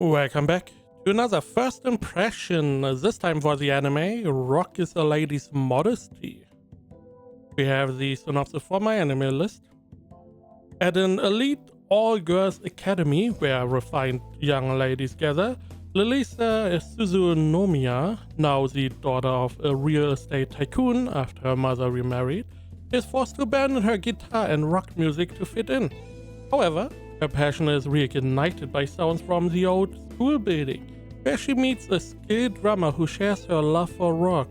Welcome back to another first impression, this time for the anime Rock is a Lady's Modesty. We have the synopsis for my anime list. At an elite all-girls academy where refined young ladies gather, Lilisa Suzunomiya, now the daughter of a real estate tycoon after her mother remarried, is forced to abandon her guitar and rock music to fit in. However, her passion is reignited by sounds from the old school building, where she meets a skilled drummer who shares her love for rock.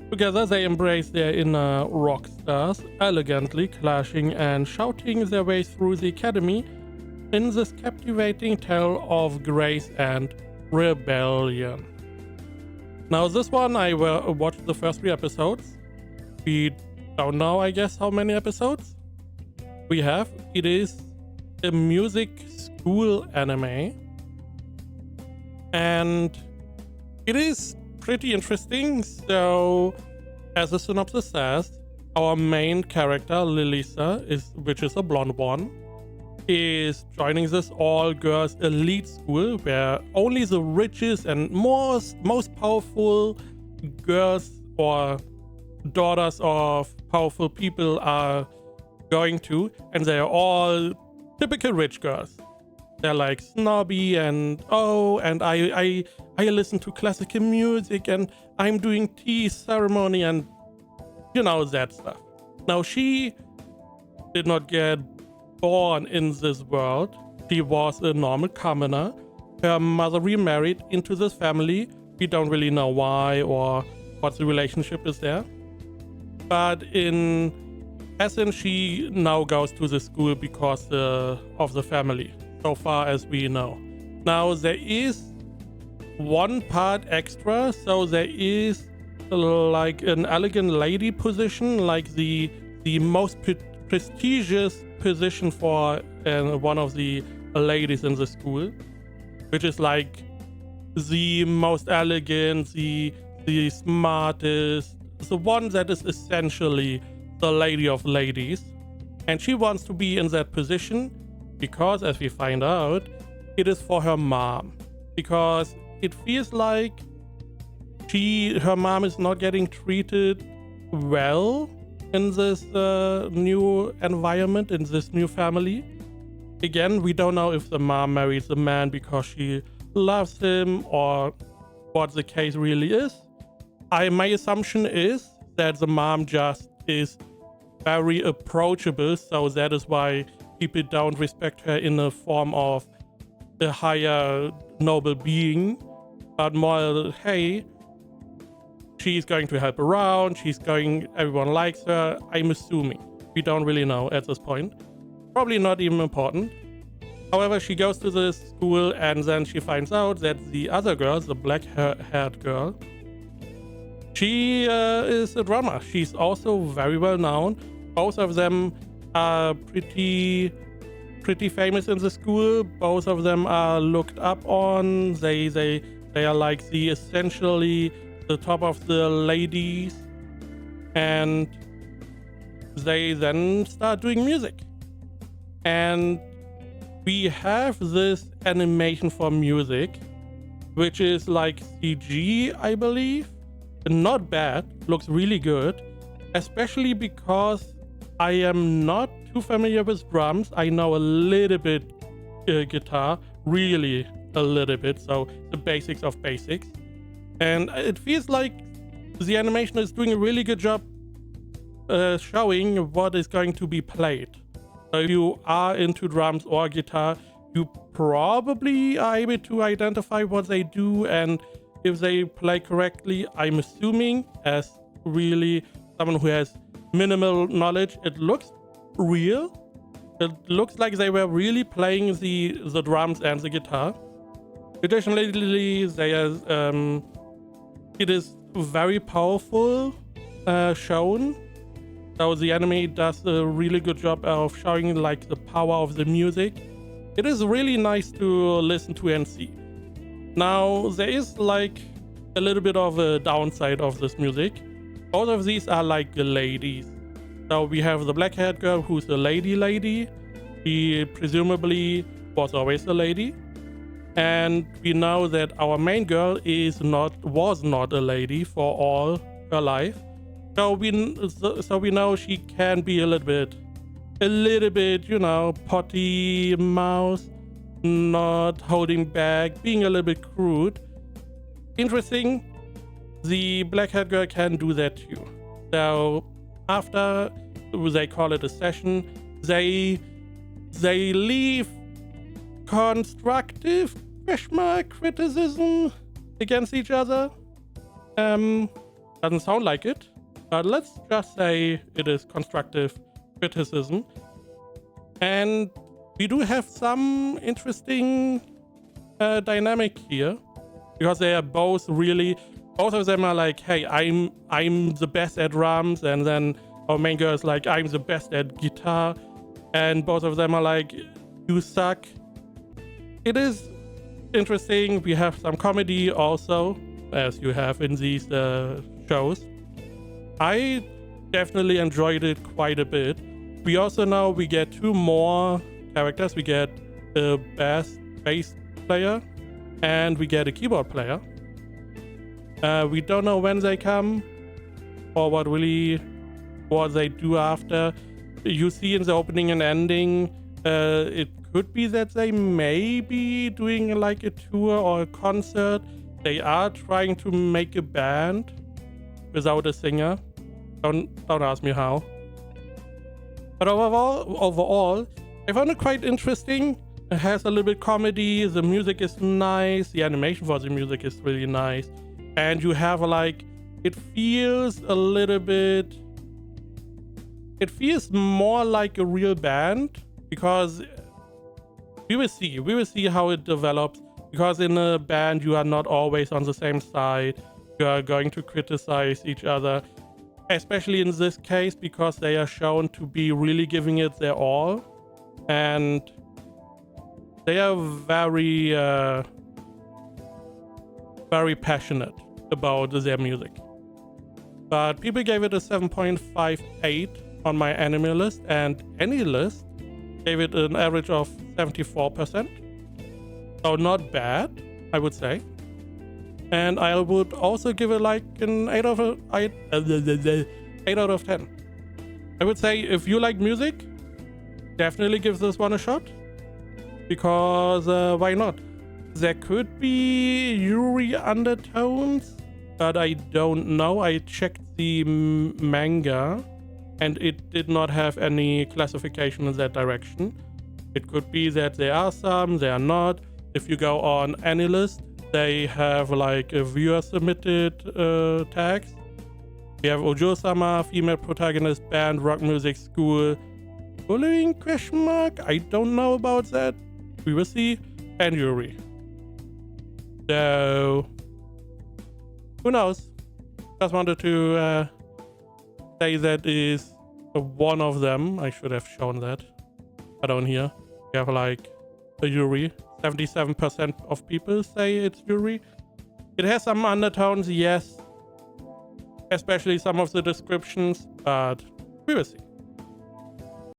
Together they embrace their inner rock stars, elegantly clashing and shouting their way through the academy in this captivating tale of grace and rebellion. Now this one I watched the first 3 episodes. We don't know, I guess, how many episodes we have. It is a music school anime, and it is pretty interesting. So, as the synopsis says, our main character Lilisa, which is a blonde one, is joining this all-girls elite school where only the richest and most powerful girls or daughters of powerful people are going to, and they are all typical rich girls. They're like snobby and I listen to classical music and I'm doing tea ceremony and you know that stuff. Now she did not get born in this world. She was a normal commoner. Her mother remarried into this family. We don't really know why or what the relationship is there. But in essence, she now goes to the school because of the family, so far as we know. Now there is one part extra, so there is like an elegant lady position, like the most prestigious position for one of the ladies in the school, which is like the most elegant, the smartest, the one that is essentially the lady of ladies, and she wants to be in that position because, as we find out, it is for her mom, because it feels like her mom is not getting treated well in this new environment, in this new family. Again, we don't know if the mom marries the man because she loves him or what the case really is. My assumption is that the mom just is very approachable, so that is why people don't respect her in the form of a higher noble being, but more, hey, she's going to help around, everyone likes her. I'm assuming. We don't really know at this point. Probably not even important. However, she goes to the school and then she finds out that the other girl, the black-haired girl, she is a drummer. She's also very well known. Both of them are pretty famous in the school. Both of them are looked up on. They are like essentially the top of the ladies, and they then start doing music. And we have this animation for music, which is like CG, I believe. Not bad, looks really good, especially because I am not too familiar with drums. I know a little bit guitar, really a little bit, so the basics of basics. And it feels like the animation is doing a really good job showing what is going to be played. So if you are into drums or guitar, you probably are able to identify what they do, and if they play correctly. I'm assuming, as really someone who has minimal knowledge, it looks real. It looks like they were really playing the drums and the guitar. Additionally, it is very powerful shown. So the anime does a really good job of showing like the power of the music. It is really nice to listen to and see. Now, there is like a little bit of a downside of this music. Both of these are like the ladies. So we have the black-haired girl who's a lady. She presumably was always a lady. And we know that our main girl was not a lady for all her life. So we know she can be a little bit, you know, potty mouth, not holding back, being a little bit crude. Interesting, the black-haired girl can do that too. So after they call it a session, they leave constructive criticism against each other. Doesn't sound like it, but let's just say it is constructive criticism. And we do have some interesting dynamic here, because they are both of them are like, hey, I'm the best at drums, and then our main girl is like, I'm the best at guitar, and both of them are like, you suck. It is interesting. We have some comedy also, as you have in these shows. I definitely enjoyed it quite a bit. We also know we get 2 more characters. We get a bass player and we get a keyboard player. We don't know when they come or what they do after. You see in the opening and ending, it could be that they may be doing like a tour or a concert. They are trying to make a band without a singer. Don't ask me how. But overall, I found it quite interesting. It has a little bit comedy. The music is nice. The animation for the music is really nice. And you have like, it feels more like a real band, because we will see how it develops. Because in a band, you are not always on the same side. You are going to criticize each other, especially in this case, because they are shown to be really giving it their all. And they are very, very passionate about their music. But people gave it a 7.58 on my anime list, and any list gave it an average of 74%. So not bad, I would say. And I would also give it like an 8 out of 10. I would say if you like music, definitely give this one a shot. Because why not? There could be Yuri undertones, but I don't know. I checked the manga and it did not have any classification in that direction. It could be that there are some, there are not. If you go on AniList, they have like a viewer submitted tags. We have Ojo-sama, female protagonist, band, rock music, school, bullying, ? I don't know about that. We will see. And Yuri. So, who knows? Just wanted to say that is one of them. I should have shown that. But on here, we have like a Yuri. 77% of people say it's Yuri. It has some undertones, yes. Especially some of the descriptions, but we will see.